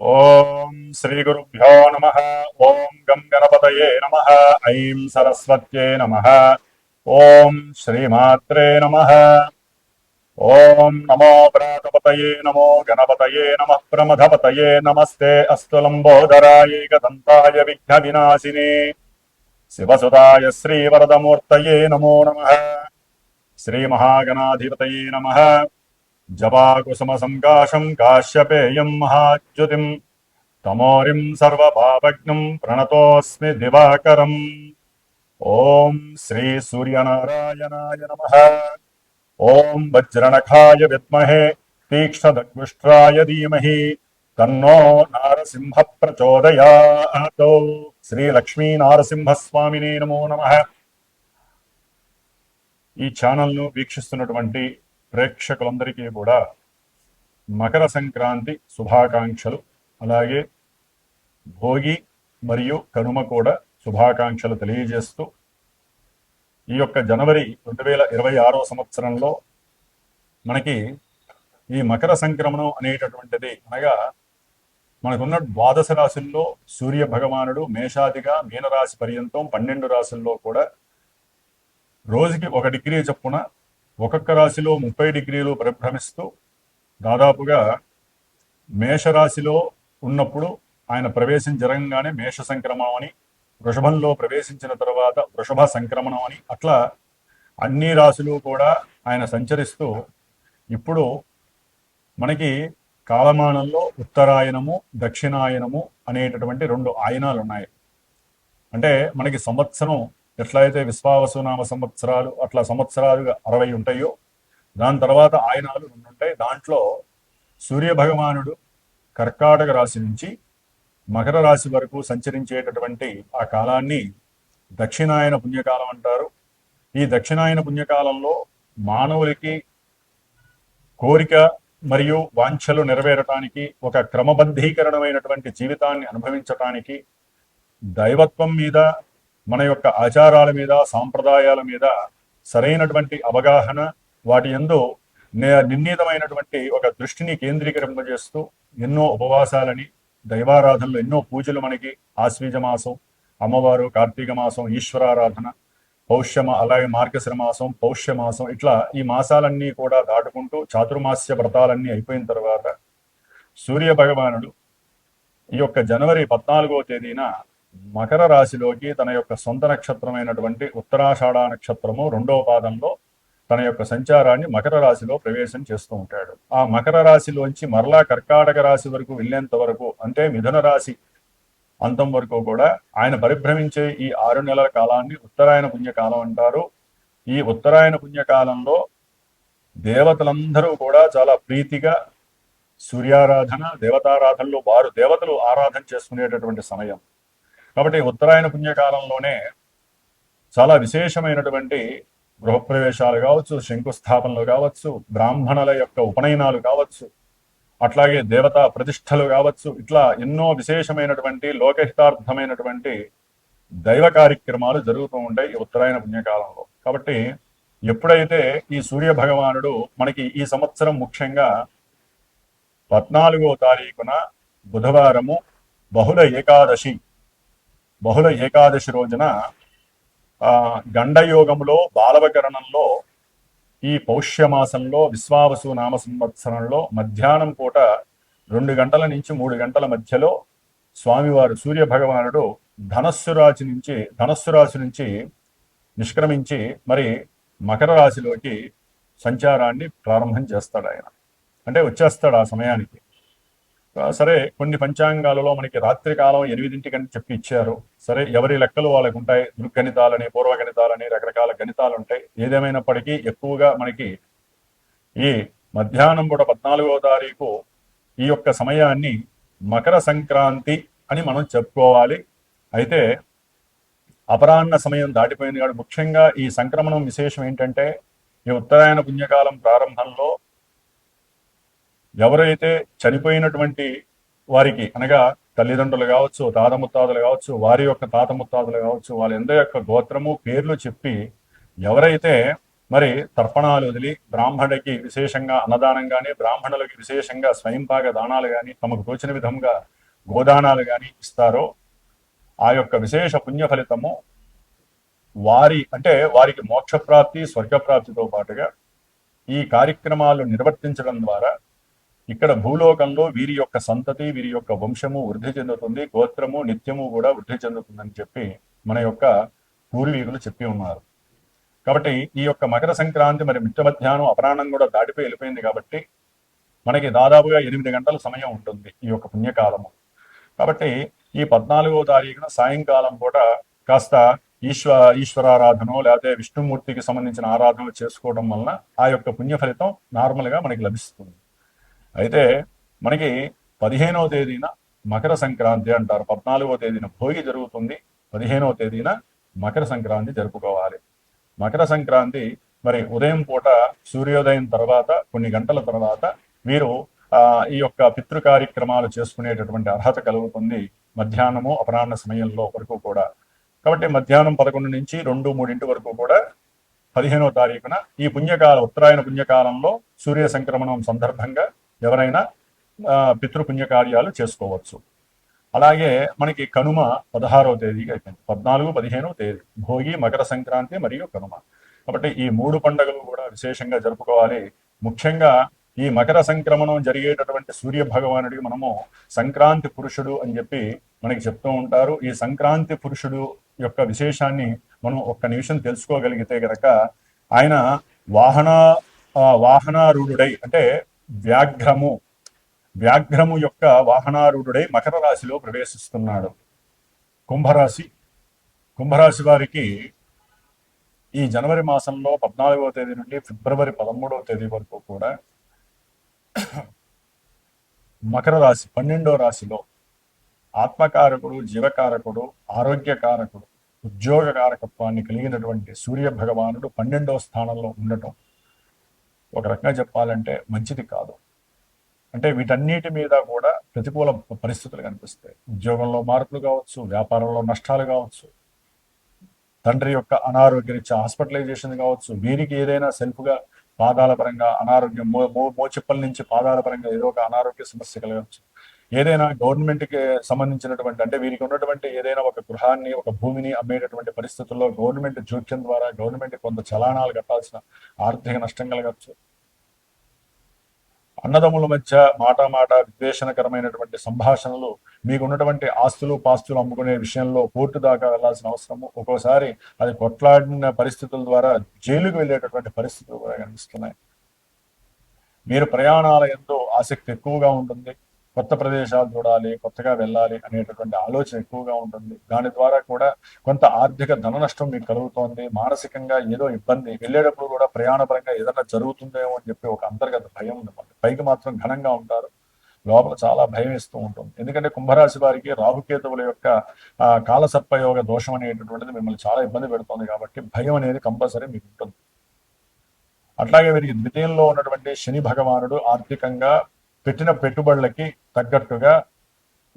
ఓం శ్రీ గురుభ్యో నమః. ఓం గం గణపతయే నమః. ఐం సరస్వత్యై నమః. ఓం శ్రీమాత్రే నమః. ఓం నమో ప్రాతపతయే నమో గణపతయే నమః. ప్రమథపతయే నమస్తే అస్తు లంబోదరాయ ఏకదంతాయ విఘ్న వినాశినే శివసుతాయ శ్రీవరదమూర్తయే నమో నమః. శ్రీ మహాగణాధిపతయే నమః. జపాకుసుమ సంకాశం కాశ్యపేయం మహాద్యుతిం తమోరిం సర్వపాపజ్ఞం ప్రణతోస్మి దివాకరం. ఓం శ్రీ సూర్యనారాయణాయ నమః. ఓం వజ్రనఖాయ విద్మహే తీక్ష్ణదగ్ముష్ట్రాయ ధీమహి తన్నో నారసింహ ప్రచోదయాత్. శ్రీ లక్ష్మీ నారసింహస్వామినే నమో నమః. ఈ ఛానల్ను వీక్షిస్తున్నటువంటి ప్రేక్షకులందరికీ కూడా మకర సంక్రాంతి శుభాకాంక్షలు, అలాగే భోగి మరియు కనుమ కూడా శుభాకాంక్షలు తెలియజేస్తూ, ఈ యొక్క జనవరి 2026 సంవత్సరంలో మనకి ఈ మకర సంక్రమణం అనేటటువంటిది, అనగా మనకున్న ద్వాదశ రాశుల్లో సూర్య భగవానుడు మేషాదిగా మీనరాశి పర్యంతం 12 రాశుల్లో కూడా రోజుకి 1 డిగ్రీ చొప్పున ఒక్కొక్క రాశిలో 30 డిగ్రీలు పరిభ్రమిస్తూ, దాదాపుగా మేషరాశిలో ఉన్నప్పుడు ఆయన ప్రవేశం జరగంగానే మేష సంక్రమణం అని, వృషభంలో ప్రవేశించిన తర్వాత వృషభ సంక్రమణం అని, అట్లా అన్ని రాశులు కూడా ఆయన సంచరిస్తూ ఇప్పుడు మనకి కాలమానంలో ఉత్తరాయణము దక్షిణాయనము అనేటటువంటి 2 ఆయనాలు ఉన్నాయి. అంటే మనకి సంవత్సరం ఎట్లయితే విశ్వావసునామ సంవత్సరాలు అట్లా సంవత్సరాలుగా 60 ఉంటాయో, దాని తర్వాత ఆయనాలు 2 ఉంటాయి. దాంట్లో సూర్య భగవానుడు కర్కాటక రాశి నుంచి మకర రాశి వరకు సంచరించేటటువంటి ఆ కాలాన్ని దక్షిణాయన పుణ్యకాలం అంటారు. ఈ దక్షిణాయన పుణ్యకాలంలో మానవులకి కోరిక మరియు వాంఛలు నెరవేరటానికి, ఒక క్రమబద్ధీకరణమైనటువంటి జీవితాన్ని అనుభవించటానికి, దైవత్వం మీద, మన యొక్క ఆచారాల మీద, సాంప్రదాయాల మీద సరైనటువంటి అవగాహన, వాటి యందు నిర్ణీతమైనటువంటి ఒక దృష్టిని కేంద్రీకరింపజేస్తూ ఎన్నో ఉపవాసాలని, దైవారాధనలు, ఎన్నో పూజలు, మనకి ఆశ్వీజ మాసం, అమ్మవారు, కార్తీక మాసం, ఈశ్వరారాధన, అలాగే మార్గశిర మాసం, పౌష్య మాసం, ఇట్లా ఈ మాసాలన్నీ కూడా దాటుకుంటూ చాతుర్మాస్య వ్రతాలన్నీ అయిపోయిన తర్వాత సూర్య భగవానుడు ఈ యొక్క జనవరి 14వ తేదీన మకర రాశిలోకి తన యొక్క సొంత నక్షత్రమైనటువంటి ఉత్తరాషాఢ నక్షత్రము 2వ పాదంలో తన యొక్క సంచారాన్ని మకర రాశిలో ప్రవేశం చేస్తూ ఉంటాడు. ఆ మకర రాశిలోంచి మరలా కర్కాటక రాశి వరకు వెళ్ళేంత వరకు, అంటే మిథున రాశి అంతం వరకు కూడా ఆయన పరిభ్రమించే ఈ 6 నెలల కాలాన్ని ఉత్తరాయణ పుణ్యకాలం అంటారు. ఈ ఉత్తరాయణ పుణ్యకాలంలో దేవతలందరూ కూడా చాలా ప్రీతిగా సూర్యారాధన, దేవతారాధనలో వారు దేవతలు ఆరాధన చేసుకునేటటువంటి సమయం. కాబట్టి ఉత్తరాయణ పుణ్యకాలంలోనే చాలా విశేషమైనటువంటి గృహప్రవేశాలు కావచ్చు, శంకుస్థాపనలు కావచ్చు, బ్రాహ్మణుల యొక్క ఉపనయనాలు కావచ్చు, అట్లాగే దేవతా ప్రతిష్టలు కావచ్చు, ఇట్లా ఎన్నో విశేషమైనటువంటి లోకహితార్థమైనటువంటి దైవ కార్యక్రమాలు జరుగుతూ ఉంటాయి ఈ ఉత్తరాయణ పుణ్యకాలంలో. కాబట్టి ఎప్పుడైతే ఈ సూర్య భగవానుడు మనకి ఈ సంవత్సరం ముఖ్యంగా 14వ తారీఖున బుధవారము బహుళ ఏకాదశి రోజున గండయోగంలో బాలవకరణంలో ఈ పౌష్యమాసంలో విశ్వావసు నామ సంవత్సరంలో మధ్యాహ్నం పూట 2 గంటల నుంచి 3 గంటల మధ్యలో స్వామివారు సూర్య భగవానుడు ధనస్సు రాశి నుంచి నిష్క్రమించి మరి మకర రాశిలోకి సంచారాన్ని ప్రారంభం చేస్తాడు. ఆయన అంటే వచ్చేస్తాడు ఆ సమయానికి. సరే, కొన్ని పంచాంగాలలో మనకి రాత్రి కాలం 8 చెప్పి ఇచ్చారు. సరే, ఎవరి లెక్కలు వాళ్ళకు ఉంటాయి. దృగ్గణితాలని, పూర్వగణితాలని, రకరకాల గణితాలు ఉంటాయి. ఏదేమైనప్పటికీ ఎక్కువగా మనకి ఈ మధ్యాహ్నం పూట 14వ తారీఖు ఈ యొక్క సమయాన్ని మకర సంక్రాంతి అని మనం చెప్పుకోవాలి. అయితే అపరాహ్న సమయం దాటిపోయింది కాబట్టి ముఖ్యంగా ఈ సంక్రమణం విశేషం ఏంటంటే, ఈ ఉత్తరాయణ పుణ్యకాలం ప్రారంభంలో ఎవరైతే చనిపోయినటువంటి వారికి, అనగా తల్లిదండ్రులు కావచ్చు, తాత ముత్తాతలు కావచ్చు, వారి యొక్క తాత ముత్తాతలు కావచ్చు, వాళ్ళందరి యొక్క గోత్రము, పేర్లు చెప్పి ఎవరైతే మరి తర్పణాలు వదిలి బ్రాహ్మణుడికి విశేషంగా అన్నదానం కానీ, బ్రాహ్మణులకి విశేషంగా స్వయంపాక దానాలు కానీ, తమకు తోచిన విధంగా గోదానాలు కానీ ఇస్తారో ఆ యొక్క విశేష పుణ్య ఫలితము వారికి మోక్షప్రాప్తి, స్వర్గప్రాప్తితో పాటుగా ఈ కార్యక్రమాలు నిర్వర్తించడం ద్వారా ఇక్కడ భూలోకంలో వీరి యొక్క సంతతి, వీరి యొక్క వంశము వృద్ధి చెందుతుంది, గోత్రము నిత్యము కూడా వృద్ధి చెందుతుందని చెప్పి మన యొక్క పూర్వీకులు చెప్పి ఉన్నారు. కాబట్టి ఈ యొక్క మకర సంక్రాంతి మరి మిట్ట మధ్యాహ్నం అపరాహ్నం కూడా దాటిపోయి వెళ్ళిపోయింది కాబట్టి మనకి దాదాపుగా 8 గంటల సమయం ఉంటుంది ఈ యొక్క పుణ్యకాలము. కాబట్టి ఈ 14వ తారీఖున సాయంకాలం పూట కాస్త ఈశ్వరారాధన లేకపోతే విష్ణుమూర్తికి సంబంధించిన ఆరాధన చేసుకోవడం వలన ఆ యొక్క పుణ్య ఫలితం నార్మల్గా మనకి లభిస్తుంది. అయితే మనకి 15వ తేదీన మకర సంక్రాంతి అంటారు. 14వ తేదీన భోగి జరుగుతుంది, 15వ తేదీన మకర సంక్రాంతి జరుపుకోవాలి. మకర సంక్రాంతి మరి ఉదయం పూట సూర్యోదయం తర్వాత కొన్ని గంటల తర్వాత వీరు ఈ యొక్క పితృ కార్యక్రమాలు చేసుకునేటటువంటి అర్హత కలుగుతుంది మధ్యాహ్నము అపరాహ్న సమయంలో వరకు కూడా. కాబట్టి మధ్యాహ్నం 11 నుంచి 2-3 వరకు కూడా 15వ తారీఖున ఈ ఉత్తరాయణ పుణ్యకాలంలో సూర్య సంక్రమణం సందర్భంగా ఎవరైనా పితృపుణ్యకార్యాలు చేసుకోవచ్చు. అలాగే మనకి కనుమ 16వ తేదీకి అయిపోయింది. 14, 15వ తేదీ భోగి, మకర సంక్రాంతి మరియు కనుమ. కాబట్టి ఈ 3 పండుగలు కూడా విశేషంగా జరుపుకోవాలి. ముఖ్యంగా ఈ మకర సంక్రమణం జరిగేటటువంటి సూర్య భగవానుడికి మనము సంక్రాంతి పురుషుడు అని చెప్పి మనకి చెప్తూ ఉంటారు. ఈ సంక్రాంతి పురుషుడు యొక్క విశేషాన్ని మనం ఒక్క నిమిషం తెలుసుకోగలిగితే గనక ఆయన వాహనారూఢుడై అంటే వ్యాఘ్రము యొక్క వాహనారూఢుడై మకర రాశిలో ప్రవేశిస్తున్నాడు. కుంభరాశి వారికి ఈ జనవరి మాసంలో 14వ తేదీ నుండి ఫిబ్రవరి 13వ తేదీ వరకు కూడా మకర రాశి 12వ రాశిలో ఆత్మకారకుడు, జీవకారకుడు, ఆరోగ్యకారకుడు, ఉద్యోగ కారకత్వాన్ని కలిగినటువంటి సూర్య భగవానుడు 12వ స్థానంలో ఉండటం ఒక రకంగా చెప్పాలంటే మంచిది కాదు. అంటే వీటన్నిటి మీద కూడా ప్రతికూల పరిస్థితులు కనిపిస్తాయి. ఉద్యోగంలో మార్పులు కావచ్చు, వ్యాపారంలో నష్టాలు కావచ్చు, తండ్రి యొక్క అనారోగ్యరీత్యా హాస్పిటలైజేషన్ కావచ్చు, వీరికి ఏదైనా సెల్ఫ్గా పాదాల పరంగా అనారోగ్యం, మోచిప్పల నుంచి పాదాల పరంగా ఏదో ఒక అనారోగ్య సమస్య కలగవచ్చు. ఏదైనా గవర్నమెంట్కి సంబంధించినటువంటి అంటే వీరికి ఉన్నటువంటి ఏదైనా ఒక గృహాన్ని, ఒక భూమిని అమ్మేటటువంటి పరిస్థితుల్లో గవర్నమెంట్ జోక్యం ద్వారా గవర్నమెంట్ కొంత చలానాలు కట్టాల్సిన ఆర్థిక నష్టం కలగచ్చు. అన్నదమ్ముల మధ్య మాట విద్వేషణకరమైనటువంటి సంభాషణలు, మీకున్నటువంటి ఆస్తులు పాస్తులు అమ్ముకునే విషయంలో కోర్టు దాకా వెళ్లాల్సిన అవసరము, ఒక్కోసారి అది కొట్లాడిన పరిస్థితుల ద్వారా జైలుకు వెళ్ళేటటువంటి పరిస్థితులు కూడా కనిపిస్తున్నాయి. మీరు ప్రయాణాల ఎంతో ఆసక్తి ఎక్కువగా ఉంటుంది. కొత్త ప్రదేశాలు చూడాలి, కొత్తగా వెళ్ళాలి అనేటటువంటి ఆలోచన ఎక్కువగా ఉంటుంది. దాని ద్వారా కూడా కొంత ఆర్థిక ధన నష్టం మీకు కలుగుతోంది. మానసికంగా ఏదో ఇబ్బంది, వెళ్ళేటప్పుడు కూడా ప్రయాణపరంగా ఏదైనా జరుగుతుందేమో అని చెప్పి ఒక అంతర్గత భయం ఉంటుంది. పైకి మాత్రం ఘనంగా ఉంటారు, లోపల చాలా భయం ఇస్తూ ఉంటుంది. ఎందుకంటే కుంభరాశి వారికి రాహుకేతువుల యొక్క కాలసర్పయోగ దోషం అనేటటువంటిది మిమ్మల్ని చాలా ఇబ్బంది పెడుతుంది. కాబట్టి భయం అనేది కంపల్సరీ మీకు ఉంటుంది. అట్లాగే వీరికి ద్వితీయంలో ఉన్నటువంటి శని భగవానుడు ఆర్థికంగా పెట్టిన పెట్టుబడులకి తగ్గట్టుగా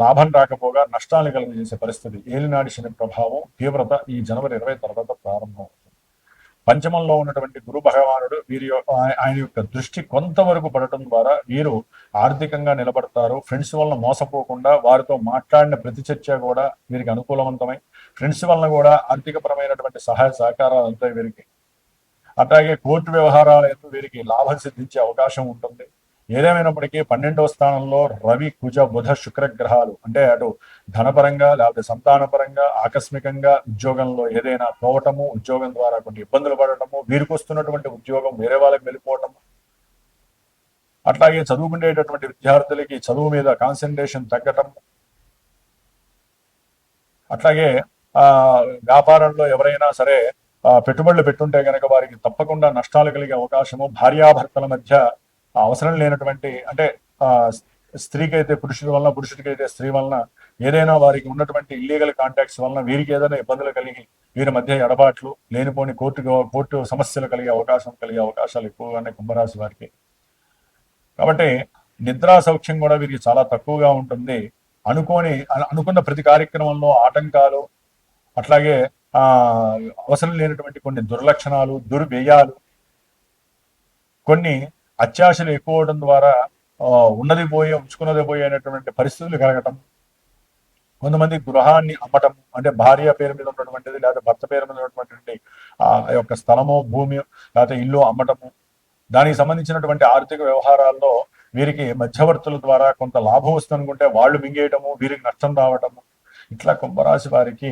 లాభం రాకపోగా నష్టాలను కలిగజేసే పరిస్థితి, ఏలినాడి శని ప్రభావం తీవ్రత ఈ జనవరి 20 తర్వాత ప్రారంభమవుతుంది. పంచమంలో ఉన్నటువంటి గురు భగవానుడు ఆయన యొక్క దృష్టి కొంతవరకు పడటం ద్వారా వీరు ఆర్థికంగా నిలబడతారు. ఫ్రెండ్స్ వలన మోసపోకుండా వారితో మాట్లాడిన ప్రతి చర్చ కూడా వీరికి అనుకూలవంతమై ఫ్రెండ్స్ వలన కూడా ఆర్థికపరమైనటువంటి సహాయ సహకారాలు అందుతాయి వీరికి. అట్లాగే కోర్టు వ్యవహారాల ఎందు వీరికి లాభం సిద్ధించే అవకాశం ఉంటుంది. ఏదేమైనప్పటికీ 12వ స్థానంలో రవి, కుజ, బుధ, శుక్ర గ్రహాలు అంటే అటు ధనపరంగా లేకపోతే సంతానపరంగా ఆకస్మికంగా ఉద్యోగంలో ఏదైనా పోవటము, ఉద్యోగం ద్వారా కొన్ని ఇబ్బందులు పడటము, వీరికి వస్తున్నటువంటి ఉద్యోగం వేరే వాళ్ళకి వెళ్ళిపోవటము, అట్లాగే చదువుకునేటటువంటి విద్యార్థులకి చదువు మీద కాన్సన్ట్రేషన్ తగ్గటం, అట్లాగే వ్యాపారంలో ఎవరైనా సరే పెట్టుబడులు పెట్టుంటే కనుక వారికి తప్పకుండా నష్టాలు కలిగే అవకాశము, భార్యాభర్తల మధ్య అవసరం లేనటువంటి అంటే స్త్రీకి అయితే పురుషుడి వలన, పురుషుడికి అయితే స్త్రీ వలన ఏదైనా వారికి ఉన్నటువంటి ఇల్లీగల్ కాంటాక్ట్స్ వలన వీరికి ఏదైనా ఇబ్బందులు కలిగి వీరి మధ్య ఎడబాట్లు, లేనిపోని కోర్టు సమస్యలు కలిగే అవకాశాలు ఎక్కువగానే కుంభరాశి వారికి. కాబట్టి నిద్రా సౌఖ్యం కూడా వీరికి చాలా తక్కువగా ఉంటుంది. అనుకున్న ప్రతి కార్యక్రమంలో ఆటంకాలు, అట్లాగే అవసరం లేనటువంటి కొన్ని దుర్లక్షణాలు, దుర్వ్యయాలు, కొన్ని అత్యాశలు ఎక్కువ అవడం ద్వారా ఆ, ఉన్నది పోయి ఉంచుకున్నది పోయి అనేటువంటి పరిస్థితులు కలగటం, కొంతమంది గృహాన్ని అమ్మటం, అంటే భార్య పేరు మీద ఉన్నటువంటిది లేదా భర్త పేరు మీద ఉన్నటువంటి ఆ యొక్క స్థలము భూమి లేకపోతే ఇల్లు అమ్మటము, దానికి సంబంధించినటువంటి ఆర్థిక వ్యవహారాల్లో వీరికి మధ్యవర్తుల ద్వారా కొంత లాభం వస్తుంది అనుకుంటే వాళ్ళు మింగేయటము, వీరికి నష్టం రావటము, ఇట్లా కుంభరాశి వారికి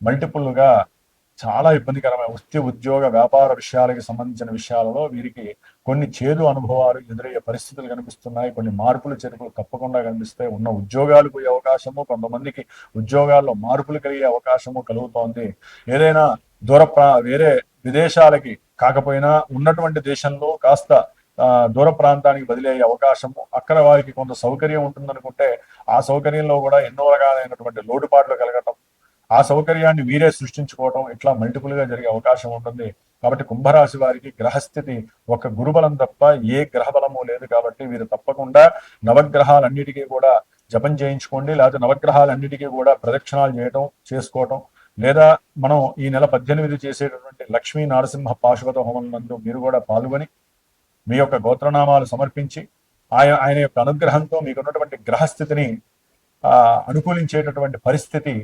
మల్టిపుల్ గా చాలా ఇబ్బందికరమైన వృత్తి ఉద్యోగ వ్యాపార విషయాలకి సంబంధించిన విషయాలలో వీరికి కొన్ని చేదు అనుభవాలు ఎదురయ్యే పరిస్థితులు కనిపిస్తున్నాయి. కొన్ని మార్పులు చేర్పులు తప్పకుండా కనిపిస్తాయి. ఉన్న ఉద్యోగాలు పోయే అవకాశము, కొంతమందికి ఉద్యోగాల్లో మార్పులు కలిగే అవకాశము కలుగుతోంది. ఏదైనా వేరే విదేశాలకి కాకపోయినా ఉన్నటువంటి దేశంలో కాస్త దూర ప్రాంతానికి బదిలీ అయ్యే అవకాశము, అక్కడ వారికి కొంత సౌకర్యం ఉంటుందనుకుంటే ఆ సౌకర్యంలో కూడా ఎన్నో రకాలైనటువంటి లోటుపాట్లు కలగటం, ఆ సౌకర్యాన్ని వీరే సృష్టించుకోవటం, ఇట్లా మల్టిపుల్ గా జరిగే అవకాశం ఉంటుంది. కాబట్టి కుంభరాశి వారికి గ్రహస్థితి ఒక గురుబలం తప్ప ఏ గ్రహ బలము లేదు. కాబట్టి వీరు తప్పకుండా నవగ్రహాలన్నిటికీ కూడా జపం చేయించుకోండి, లేకపోతే నవగ్రహాలన్నిటికీ కూడా ప్రదక్షిణాలు చేసుకోవటం, లేదా మనం ఈ నెల 18 చేసేటటువంటి లక్ష్మీ నరసింహ పాశుపత హోమం నందు మీరు కూడా పాల్గొని మీ యొక్క గోత్రనామాలు సమర్పించి ఆయన యొక్క అనుగ్రహంతో మీకున్నటువంటి గ్రహస్థితిని అనుకూలించేటటువంటి పరిస్థితి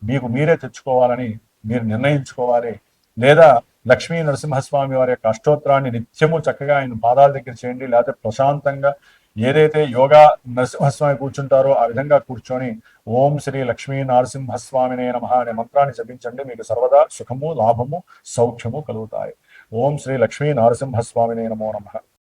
మీకు మీరే తెచ్చుకోవాలని మీరు నిర్ణయించుకోవాలి. లేదా లక్ష్మీ నరసింహస్వామి వారి యొక్క అష్టోత్తరాన్ని నిత్యము చక్కగా ఆయన పాదాల దగ్గర చేయండి, లేకపోతే ప్రశాంతంగా ఏదైతే యోగా నరసింహస్వామి కూర్చుంటారో ఆ విధంగా కూర్చొని ఓం శ్రీ లక్ష్మీ నరసింహస్వామినే నమః అనే మంత్రాన్ని జపించండి. మీకు సర్వదా సుఖము, లాభము, సౌఖ్యము కలుగుతాయి. ఓం శ్రీ లక్ష్మీ నరసింహస్వామినే నమో నమః.